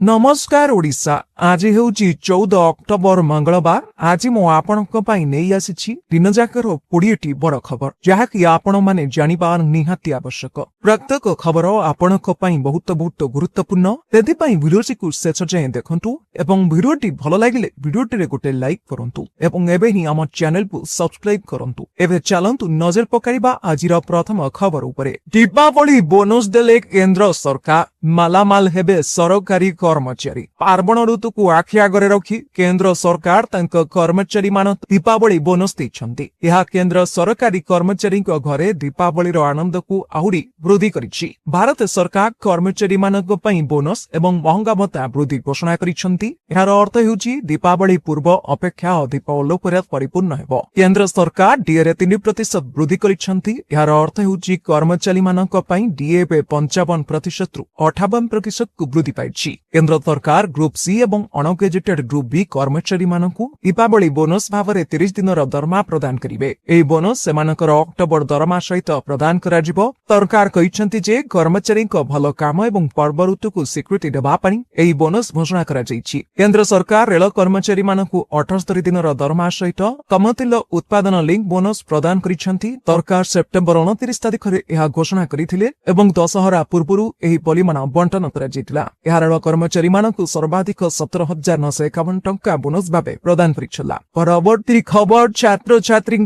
नमस्कार ओडिशा आज हेउची 14 अक्टोबर मंगलवार। आज मो आपनक पई नेई आसीछि दिन जाकर 20टी बड़ खबर जहाँकि आपण माने जानिबा निहाती आवश्यक। प्रत्येक खबर आपनक पई बहुत गुरुत्वपूर्ण, तेथि पई भिडियोटी को शेष जाए देखंतु एवं भिडियोटी भलो लागिले भिडियोटी गोटे लाइक करंतु एवं एबे ही हम चैनल को सब्सक्राइब करंतु। एबे चलंतु नजर पकाइबा आजिर प्रथम खबर उपरे। दीपावली बोनस देले केंद्र सरकार, मालामाल हेबे सरकारी कर्मचारी। पार्वण ऋतु को आखि आगरे रखी केंद्र सरकार तांक कर्मचारी मान दीपावली बोनस दैछंती। यह केंद्र सरकारी कर्मचारी घरे दीपावली आनंद को आहुरी वृद्धि करिछि। भारत सरकार कर्मचारी मानक पई बोनस एवं महंगा भत्ता वृद्धि घोषणा करिछंती। यार अर्थ हेउछि दीपावली पूर्व अपेक्षा अधिक अलोकरे परिपूर्ण हेबो। केंद्र सरकार डीए रे 3% वृद्धि करिछंती। यार अर्थ हेउछि कर्मचारी मानक पई डीए 55% रु 58% को वृद्धि पाइछि। केंद्र सरकार ग्रुप सी एवं अनगेजेटेड ग्रुप बी कर्मचारी मानकु दीपावली बोनस भावरे 30 दिनर दरमा प्रदान करिवे। एई बोनस सेमानकर अक्टोबर दरमा सहित प्रदान कराजिबो। सरकार कहिसंती जे कर्मचारी को भलो काम एवं पर्व ऋतु को स्वीकृति देबा पई एई बोनस घोषणा करा जाइछि। केंद्र सरकार रेल कर्मचारी मानकु 78 दिनर दरमा सहित कमतिल उत्पादन लिंक बोनस प्रदान करिसंती। सरकार सेप्टेम्बर 29 तारिख रे एहा घोषणा करिथिले एवं दशहरा पूर्वरु एही परिमाण बंटन करा जाइतिला। एहार कर्मचारी मानकु सर्वाधिक 17,951 टंका बोनस भावे प्रदान करिछला। परवर्ती खबर छात्र छात्री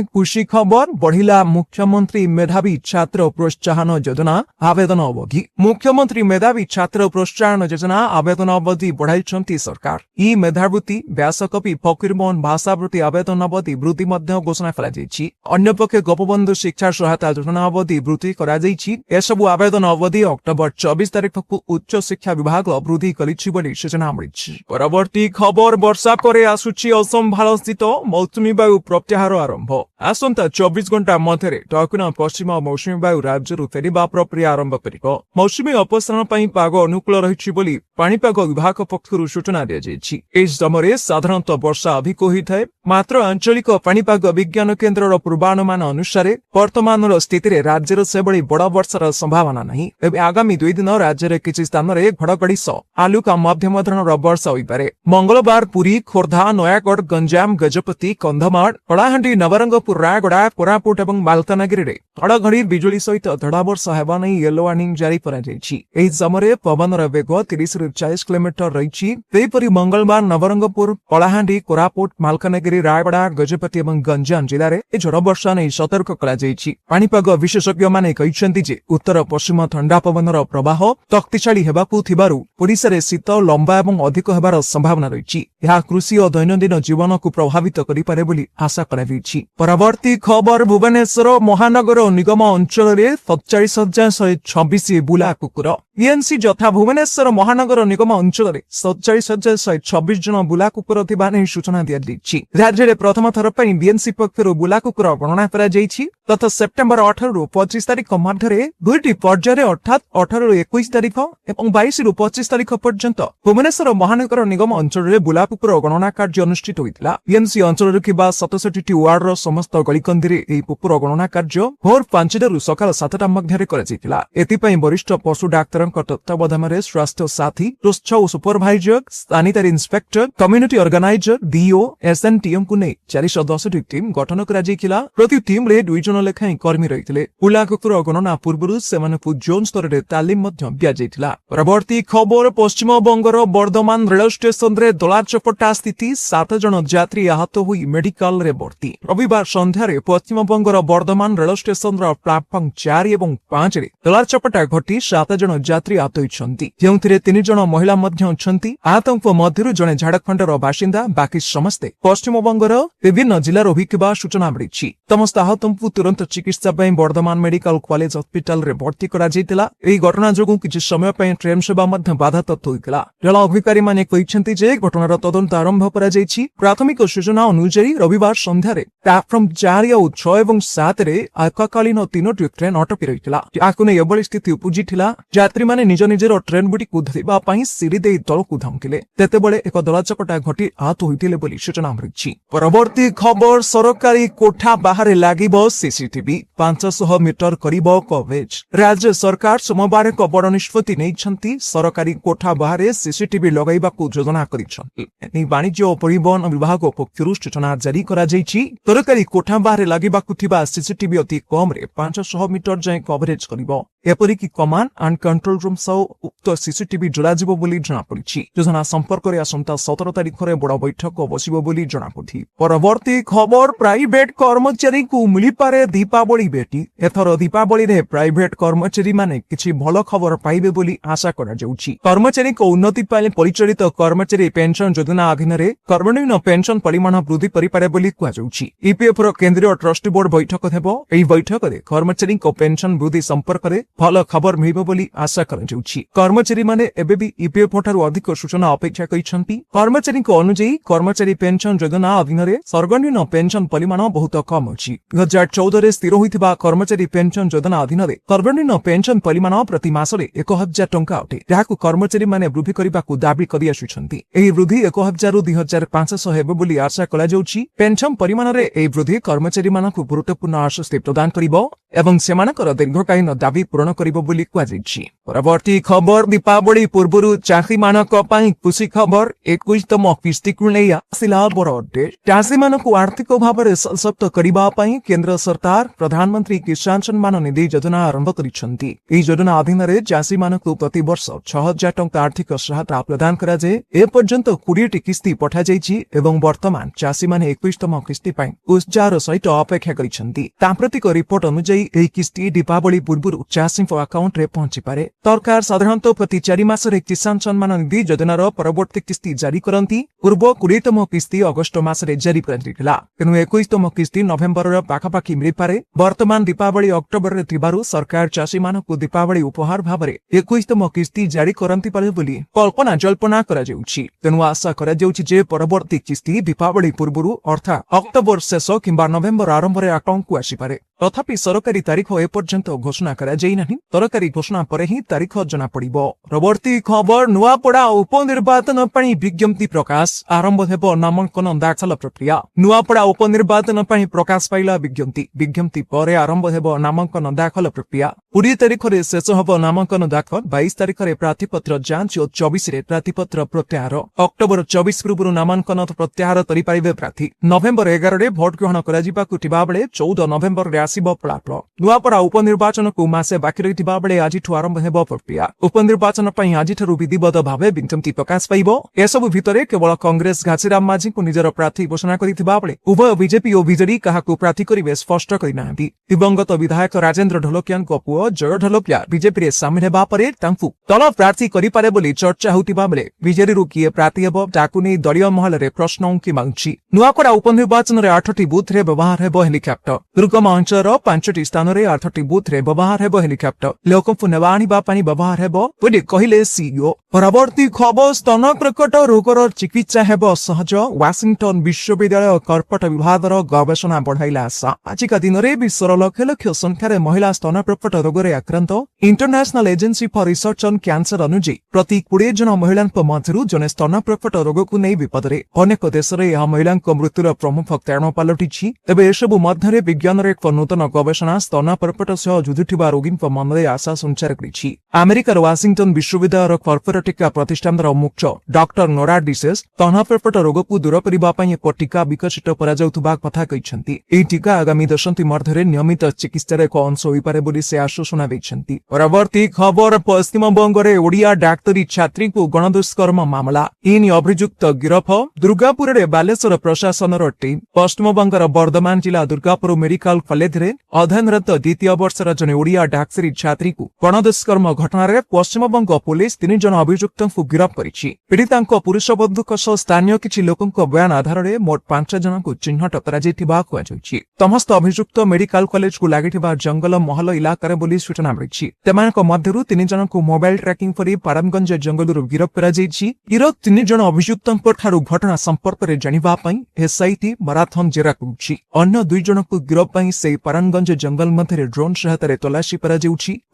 खुशी खबर बढ़िला मुख्यमंत्री मेधावी छात्र प्रोत्साहन योजना आवेदन अवधि। मुख्यमंत्री मेधावी छात्र प्रोत्साहन योजना आवेदन अवधि बढ़ाइछंती सरकार। ई मेधावृत्ति व्यासकवि फकीरमोहन भाषावृत्ति आवेदन अवधि वृद्धि मध्य घोषणा करा जाइछि। अन्य पक्षे गोपबंधु शिक्षा सहायता योजना अवधि वृद्धि करा जाइछि। एसबु आवेदन अवधि अक्टोबर 24 तारिख को उच्च शिक्षा विभाग वृद्धि करिछि बोली सूचना मिलिछि। परवर्ती खबर वर्षा परे आसुछि असंभाल स्थित मौसुमी वायु प्रत्याहार आरंभ। आसंता 24 घंटा मध्यरे दक्षिण पश्चिम मौसुमी वायु राज्यरु फेरिबा प्रक्रिया आरंभ करिब। मौसुमी अपसारण पई पाग अनुकूल रहिछि बोली पाणीपाग विभाग पक्षरु सूचना दिया जाइछि। एई समୟରେ साधारणतः वर्षा अधिक होइथाय, मात्र आंचलिक पाणीपाग विज्ञान केन्द्रर पूर्वानुमान अनुसार वर्तमानर स्थितिरे राज्यर सेबळी बड़ वर्षार संभावना नाही। एबे आगामी 2 दिन राज्यरे किछि स्थानरे घड़घड़ी सह आलुका मध्यम धरणर वर्षा होइपारे। मंगलवार पुरी, खोर्धा, नयागढ़, गंजाम, गजपति, कंधमाल, कलाहांडी, नवरंगपुर, रायगड़ा, कोरापुट एवं मालकानगिरी घड़घड़ी बिजुली सहित धड़ा वर्षा हेबा नै येलो वार्निंग जारी करा जाइछि। एही समୟରେ पवनर वेग 30 रु 40 किलोमीटर रहिछि। सेहिपरि मंगलवार नवरंगपुर, कलाहांडी, कोरापुट, मालकानगिरी, रायगड़ा, गजपति एवं गंजाम जिल्लारे ए झड़ वर्षा नै सतर्क करा जाइछि। पाणीपाग विशेषज्ञ माने कहिसंती जे उत्तर पश्चिम ठंडा पवनर प्रवाह शक्तिशाली हेबाकु थिबारु ओडिसा शीत लंबा एवं अधिक हेबार संभावना रही। यह कृषि और दैनंदिन जीवन को प्रभावित करिपारे बोली आशा कराଯାଇଛି। परवर्ती खबर भुवनेश्वर महानगर निगम अंचल रे 47,126 बुला कुकुर। बीएनसी जथा भुवनेश्वर महानगर निगम अंचल रे 47,126 जन बुला कुकुर थिबा नै सूचना दिया जाइछि। राज्य रे प्रथम थर पई बीएनसी पक्षरु बुला कुकुर गणना करा जाइछि। तथा सेप्टेम्बर 18 रु 25 तारिख मध्यरे दुईटी पर्याୟରେ अर्थात 18 रु 21 तारिख एवं 22 रु 25 तारिख पर्यंत भुवनेश्वर महानगर निगम अंचल रे बुला कुकुर गणना कार्य अनुष्ठित होइतिला। बीएनसी अंचल रे किबा 67 वार्ड रो समस्त गलिकंदी रे एही कुकुर गणना कार्य भोर 5 रु सकाळ 7 मध्यरे करा जाइतिला। एति पई वरिष्ठ पशु डाक्टरक तत्वावधाନରେ स्वास्थ्य साथी, रोस्छ supervisor, sanitary inspector, community organiser, DO, SNTM को नै 410 टी टीम गठन करा जाइतिला। प्रति टीम रे 2 जन लेखाई कर्मी रहितिले। बुला कुकुर गणना पूर्वरु सेमानकु जोन स्तर रे तालिम मध्य दिया जाइतिला। परवर्ती खबर पश्चिम बंगर वर्धमान रेल स्टेशन रे दलाचपटा स्थिति 7 जन यात्री आहत होई मेडिकल रे भर्ती। रविवार संध्यारे पश्चिम बंगर वर्धमान रेल स्टेशन रो प्लाटफॉर्म 4 एवं 5 रे दलाचपटा घटी 7 जन यात्री आहत होइछंती, जेउथिरे 3 जन महिला मध्य अछंती। आहतଙ୍କ ମଧ୍ୟରୁ ଜଣେ ଝାଡଖଣ୍ଡର ବାସିନ୍ଦା, ବାକି ସମସ୍ତେ ପଶ୍ଚିମ ବଙ୍ଗର ବିଭିନ୍ନ ଜିଲ୍ଲାର ହୋଇଥିବା ସୂଚନା ମିଳିଛି। ସମସ୍ତ आहतଙ୍କୁ ତୁରନ୍ତ ଚିକିତ୍ସା ପାଇଁ ବର୍ଧମାନ ମେଡିକାଲ କଲେଜ ହସ୍ପିଟାଲ ରେ ଭର୍ତ୍ତି କରା ଯାଇଥିଲା। ଏହି ଘଟଣା ଯୋଗୁଁ କିଛି ସମୟ ପାଇଁ ଟ୍ରେନ ସେବା ମଧ୍ୟ ବାଧାପ୍ରାପ୍ତ ହୋଇଥିଲା। ରେଳ ଅଧିକାରୀ ମାନେ କହିଛନ୍ତି ଯେ ଘଟଣାର ତଦନ୍ତ ଆରମ୍ଭ କରାଯାଇଛି। ପ୍ରାଥମିକ ସୂଚନା ଅନୁଯାୟୀ ରବିବାର ସନ୍ଧ୍ୟାରେ ପ୍ଲାଟଫର୍ମ 4 ଆଉ 6 ଏବଂ 7 ରେ ଏକକାଳୀନ 3ଟି ଟ୍ରେନ ଅଟକି ରହିଥିଲା। ଏହାକୁ ନେଇ ଏଭଳି ସ୍ଥିତି ଉପୁଜିଥିଲା। ଯାତ୍ରୀମାନେ ନିଜ ନିଜର ଟ୍ରେନ ଗୁଡ଼ିକୁ ଧରିବା ପାଇଁ ସିଡ଼ି ଦେଇ ତଳକୁ ଧାଉଁଥିଲେ। ତେତେବେଳେ ଏକ ଦଳାଚକଟା ଘଟି आहत ହୋଇଥିଲେ ବୋଲି ସୂଚନା ମିଳିଛି। ପରବର୍ତ୍ତୀ ଖବର ସରକାରୀ କୋଠା ବାହାରେ ଲାଗିବ सीसीटीवी 500 मीटर करिब कवरेज। राज्य सरकार सोमवार एक बड़ निष्पत्ति नहीं। सरकारी कोठा बाहर सीसीटीवी लगाइबाकू योजना करिसंती। वाणिज्य और परिवहन विभाग पक्षरु सूचना जारी करा जायछि। सरकारी कोठा बाहर लागिबाकू थिबा सीसीटीवी अति कम रे 500 मीटर जाय कवरेज करिवो। एपरिकी कमांड एंड कंट्रोल रूम सह उक्त सीसीटीवी जोड़ाजिबो बोली जଣା पड़िछि। योजना संपर्क रे आसंता 17 तारिख रे बड़ बैठक बसिबो बोली जଣା पड़ि। परवर्ती खबर प्राइवेट कर्मचारी को मिली पारे दीपावली बेटी। एथर दीपावली रे प्राइवेट कर्मचारी माने किछि भलो खबर पाइबे बोली आशा करा जाउछि। कर्मचारी को उन्नति पाले परिचालित कर्मचारी पेंशन योजना अधीन रे कर्मनिम्न पेंशन परिमाण वृद्धि करि पारे बोली कुआ जाउछि। ईपीएफ रो केंद्रीय ट्रस्टी बोर्ड बैठक हेबो। एही बैठक रे कर्मचारी को पेंशन वृद्धि संपर्क रे भलो खबर मिलिबो बोली आशा करा जाउछि। कर्मचारी माने एबे भी ईपीएफ ठारु अधिक सूचना अपेक्षा करिसंती। कर्मचारी को अनुଯାयी कर्मचारी पेंशन योजना अधीन रे सर्वनिम्न पेंशन परिमाण बहुत कम अछि। 2014 रे स्थिर होइथिबा कर्मचारी पेंशन योजना अधीन रे सर्वनिम्न पेंशन परिमाण प्रति मासरे 1000 टंका अटे। जाहाकू कर्मचारी माने वृद्धि करिबाकू दाबी करि आछुछंती। एही वृद्धि 1000 रु 2500 हेबो बोली आशा कला जाउछि। पेंशन परिमाण रे एही वृद्धि कर्मचारी मानकू गुरुत्वपूर्ण आश्वस्ति प्रदान करिवो एवं सेमानकर दीर्घकालीन दाबी पूरण करिवो बोली कुआ जायछि। परवर्ती खबर दीपावली पूर्वरु चाषी मानक पई खुशी खबर। 21तम किस्ती को नै आसिला बड़ अपडेट। चाषी मानकू आर्थिक भाव सशक्त करिबा पई केंद्र सरकार प्रधानमंत्री किसान सम्मान निधि योजना आरंभ करिसंती। एही योजना अधीन रे चाषी मानकू प्रति वर्ष 6000 टंका आर्थिक सहायता प्रदान करा जाय। ए पर्यंत 20 टी किस्ती पठा जायछि एवं वर्तमान चाषी माने 21तम किस्ती पई उत्साहर सहित अपेक्षा करिसंती। सांप्रतिक रिपोर्ट अनुसार एही किस्ती दीपावली पूर्वरु चाषीଙ୍କ अकाउंट रे पहुंची पारे। सरकार साधारणतः प्रति 4 मासरे किसान सम्मान निधि योजनार परवर्ती किस्ती जारी करंती। पूर्व 20तम किस्ती अगस्त मासरे जारी करंतिला। तेनु 21तम किस्ती नवेम्बर र पाखापाखी मिली पारे। वर्तमान दीपावली अक्टोबर रे थिबारु सरकार चाषी मानकू दीपावली उपहार भाबरे 21तम किस्ती जारी करंती पारे बोली कल्पना जल्पना करा जाउछि। तेनु आशा करा जाउछि जे परवर्ती किस्ती दीपावली पूर्वरु अर्थात अक्टोबर शेष किंबा नवेम्बर आरंभ रे अकाउंट को आसी पारे। तथापि सरकारी तारीख एपर्यंत घोषणा करा जाई नाही। सरकारी घोषणा परे ही तारीख जना पड़िबो। परवर्ती खबर नुआपड़ा उपनिर्वाचन पई विज्ञप्ति प्रकाश आरंभ हेबो नामांकन दाखल प्रक्रिया। नुआपड़ा उपनिर्वाचन पई प्रकाश पाइला विज्ञप्ति परे आरंभ हेबो नामांकन दाखल प्रक्रिया। 20 तारिख रे शेष हेबो नामांकन दाखल। 22 तारिख रे प्रार्थीपत्र जांच और 24 रे प्रार्थीपत्र प्रत्याहार। अक्टोबर 24 पूर्व नामांकन प्रत्याहार करि पारिबे प्रार्थी। नवेम्बर 11 रे भोट ग्रहण करा जिबाकू थिबा बेले 14 नवेम्बर रे आसीबो फलाफल। नुआपड़ा उपनिर्वाचन को मासे बाकी रहिथिबा बेले आजिठु आरंभ हेबो प्रक्रिया। उपनिर्वाचन पई आजिठु विधिवत भावे विज्ञप्ति प्रकाश पाइबो। एसबु भितरे केवल कांग्रेस घासीराम माझी को निजर प्रार्थी घोषणा करिथिबा बेले उभय बीजेपी और बीजेडी काहाकू प्रार्थी करिवे स्पष्ट करि नाहंती। दिवंगत विधायक राजेंद्र ढोलकिया को पुओ जय ढोलकिया बीजेपी रे शामिल हेबा परे तांकू दल प्रार्थी करि पारे बोली चर्चा होतिबा बेले बीजेडी रु किए प्रार्थी हेबो ताकू नै दलीय महल रे प्रश्न उंकी मांगछि। नुआपड़ा उपनिर्वाचन रे 8टी बूथ रे व्यवहार हेबो हेलिकॉप्टर। दुर्गम अंचल 5टी स्थान रे 8टी बूथ रे व्यवहार हेबो हेलिकॉप्टर। लोकंकु नेबा आनिबा पानी व्यवहार हेबो बोली कहिले सीईओ। परवर्ती खबर स्तन कर्कट रोगर चिकित्सा हेबो सहज। वाशिंगटन विश्वविद्यालय कर्कट विभागर गवेषणा बढ़ाइला आशा। आजिका दिन रे विश्वर लक्ष लक्ष संख्यार महिला स्तन कर्कट रोगरे आक्रांत। International agency for research on cancer अनुसार प्रति 20 जन महिलांक मध्यरु जने स्तन कर्कट रोग को नै विपदरे। अनेक देश रे यह महिलांक मृत्युर प्रमुख कारण पलटिछि। तबे एसबु मध्यरे विज्ञान रे एक नूतन गवेषणा स्तन कर्कट सह जुझुथिबा रोगींक मनरे आशा संचार करिछि। अमेरिकार वाशिंगटन विश्वविद्यालय कर्कट टीका प्रतिष्ठानर मुख्य डॉक्टर नोरा डिसेस स्तन कर्कट रोग को दूर करिबा पई एक टीका विकसित करा जाउथबा कथा कहिसंती। एही टीका आगामी दशंती मध्यरे नियमित चिकित्सार एक अंश होई पारे बोली से आश्वासन दैछंती। परवर्ती खबर पश्चिम बंग रे ओडिया डाक्तरी छात्री को गणदुष्कर्म मामला। इन अभियुक्त गिरफ। दुर्गापुर रे बालेश्वर प्रशासन टीम पश्चिम बंगर बर्धमान जिला दुर्गापुर मेडिकल कॉलेज रे अध्ययनरत द्वितीय वर्षर जने ओडिया डाक्तरी छात्री को गणदुष्कर्म घटना पश्चिम बंग पुलिस 3 जन अभियुक्त को गिरफ करिछि। पीड़ितांक पुरुष बंधुक सह स्थानीय किछि लोकंक बयान आधार रे मोट 5 जन को चिन्हट करा जायथिबा कुआଯାଇଛି। समस्त अभियुक्त मेडिकल कॉलेज को लागिथिबा जंगल महल इलाका रे बोली सूचना मिलिछि। तेमानक मध्यरु 3 जन को मोबाइल ट्रैकिंग करी पारमगंज जंगलरु गिरफ करा जायछि। गिरफ 3 जन अभियुक्तंक ठारु घटना संपर्क रे जानिबा पई एसआईटी माराथन जेरा करुछि। अन्य 2 जन को गिरफ पई से पारानगंज जंगल मध्य ड्रोन सहायता तलाशी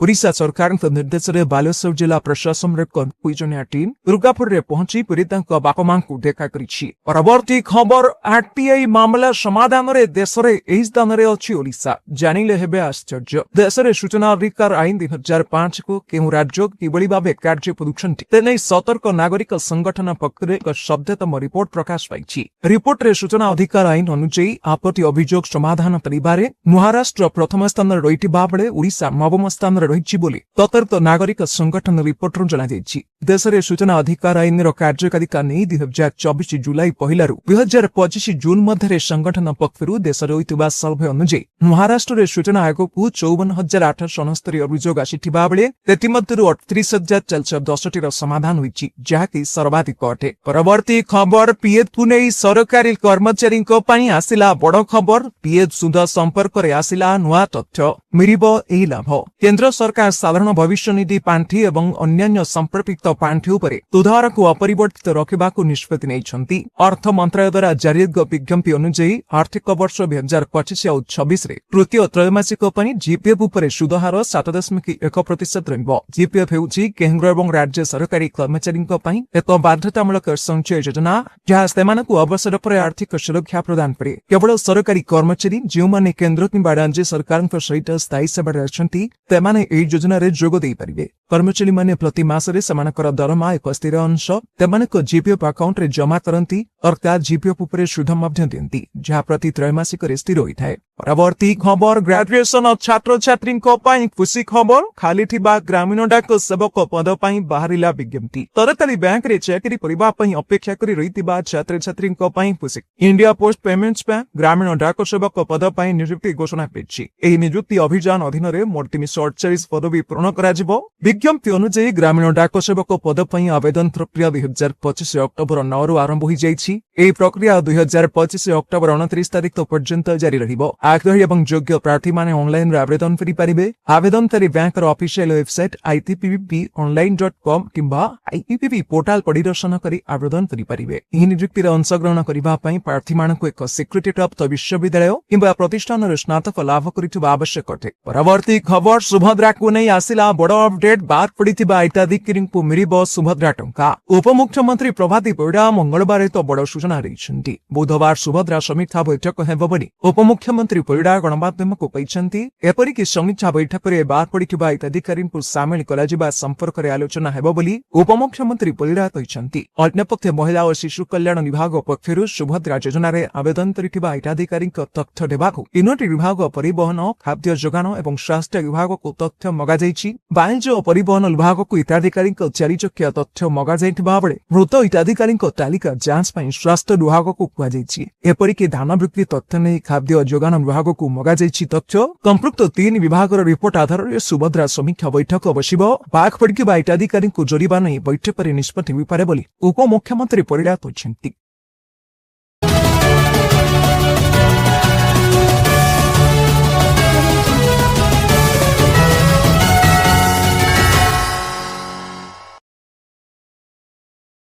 ओडिशा सरकार निर्देश में बालेश्वर जिला प्रशासन दुईजनिया टीम दुर्गापुर में पहुंची पीड़िता बापा मां को देखा करिछि। परवर्ती खबर आरटीआई मामला समाधान रे देश रे एही स्थान रे अछि ओडिशा। जानिले हेबे आश्चर्य। देश रे सूचना अधिकार आईन 2005 को केउ राज्य किबळी भाबे कार्य करुछन्ति तेनै सतर्क नागरिक संगठन पक्षरे एक शब्दतम रिपोर्ट प्रकाश पाइछि। रिपोर्ट रे सूचना अधिकार आईन अनुसार आपत्ति अभियोग समाधान करिबारे महाराष्ट्र प्रथम स्थान रे रहिथिबा बेले ओडिशा नवम स्थान रे रहिछि बोली ततर्क नागरिक संगठन रिपोर्ट रो जणा दैछि। देश रे सूचना अधिकार आईन रो कार्यकारिता नै 2024 जुलाई पहिलारु 2025 जून मध्य संगठन पक्षरु देश रे होइतिबा सर्वे अनुसार महाराष्ट्र रे सूचना आयोग को 54,869 अभियोग आसिथिबा बेले तेतिमध्यरु 38,410 रो समाधान होइछि जाहाकि सर्वाधिक अटे। परवर्ती खबर पीएफ को नै सरकारी कर्मचारी पई आसिला बड़ खबर। पीएफ सुध संपर्क रे आसिला नुआ तथ्य मिलिबो एही लाभ। केंद्र सरकार साधारण भविष्य निधि पांठी एवं अन्यान्य संपर्कित पांठी उपरे सुधार को अपरिवर्तित रखिबाकू निष्पत्ति नैछन्ति। अर्थ मंत्रालय द्वारा जारी विज्ञप्ति अनुसार आर्थिक वर्ष 2025 और 26 रे तृतीय त्रैमासिक पई जीपीएफ उपरे सुधार 7.1% रहइबो। जीपीएफ हेउछि केंद्र एवं राज्य सरकारी कर्मचारी पई एक बाध्यतामूलक संचय योजना जहाँ सेमानकू अवसर पर आर्थिक सुरक्षा प्रदान करे। केवल सरकारी कर्मचारी जो माने केंद्र किंबा राज्य सरकार सहित स्थायी सेवा अछन्ति तेमाने एही योजना रे जोग देई परिबे। कर्मचारी माने प्रति मासरे समानकर दरमा एक स्थिर अंश तेमानक जीपीएफ अकाउंट रे जमा करंती अर्थात जीपीएफ उपरे सुध मध्य दियंती जहाँ प्रति त्रैमासिक रे स्थिर होइथाय। परवर्ती खबर ग्रेजुएशन छात्र छात्री पई खुशी खबर। खाली थिबा ग्रामीण डाक सेवक पद पई बाहरिला विज्ञप्ति। तरताली बैंक रे चाकरी करिबा पई अपेक्षा करि रहितिबा छात्र छात्री पई खुशी। इंडिया पोस्ट पेमेंट्स बैंक ग्रामीण डाक सेवक पद पई नियुक्ति घोषणा पेछि। एही नियुक्ति अभियान अधीन रे मोट 348 पदवी पूर्ण करा जिवो। विज्ञप्ति अनुसार ग्रामीण डाक सेवक पद पई आवेदन प्रक्रिया 2025 अक्टोबर 9 रु आरंभ होई जाइछि। एही प्रक्रिया 2025 अक्टोबर 29 तारिख पर्यंत जारी रहिबो। आग्रही एवं योग्य प्रार्थी माने ऑनलाइन रे आवेदन करि परिबे। आवेदन करी बैंक रो ऑफिशियल वेबसाइट itpponline.com किंबा IPPB पोर्टल परिदर्शन करी आवेदन करि परिबे। एही नियुक्ति रे अंशग्रहण करिबा पई प्रार्थी मानक एक स्वीकृति प्राप्त विश्वविद्यालय किंबा प्रतिष्ठान रे स्नातक लाभ करिथिबा आवश्यक अटे। परवर्ती खबर सुभद्रा को नै आसिला बड़ अपडेट। बाद पड़िथिबा हिताधिकारी को मिलिबो सुभद्रा टंका। उपमुख्यमंत्री प्रभाती परिडा मंगलवार तो बड़ सूचना रहिछन्ति। बुधवार सुभद्रा समीक्षा बैठक हेबो बोली उपमुख्यमंत्री परिडा गणमाध्यम को कहते। एपरिक समीक्षा बैठक में बाद पड़िथिबा हिताधिकारी को सामिल करा संपर्क में आलोचना हेबो बोली उपमुख्यमंत्री परिडा कहते। अन्यपक्षे महिला और शिशु कल्याण विभाग पक्षरु सुभद्रा योजना रे आवेदन करिथिबा हिताधिकारी तथ्य देबाकू तीनोटी विभाग परिवहन खाद्य जोगान एवं स्वास्थ्य विभाग को तथ्य मगा जाइछि। वाणिज्य और परिवहन विभाग को हिताधिकारी 4 चकिया तथ्य मगा जाइथिबा बेले मृत हिताधिकारी तालिका जांच पई स्वास्थ्य विभाग को कुआ जाइछि। एपरिक धान बिक्री तथ्य नै खाद्य जोगान विभाग को मगा जाइछि तथ्य। संपृक्त 3 विभाग रिपोर्ट आधार में सुभद्रा समीक्षा बैठक बसिबो। बाघ पड़िथिबा हिताधिकारी को जोड़िबा नै बैठक रे निष्पत्ति होई पारे बोली उपमुख्यमंत्री परिडा कहछन्ति।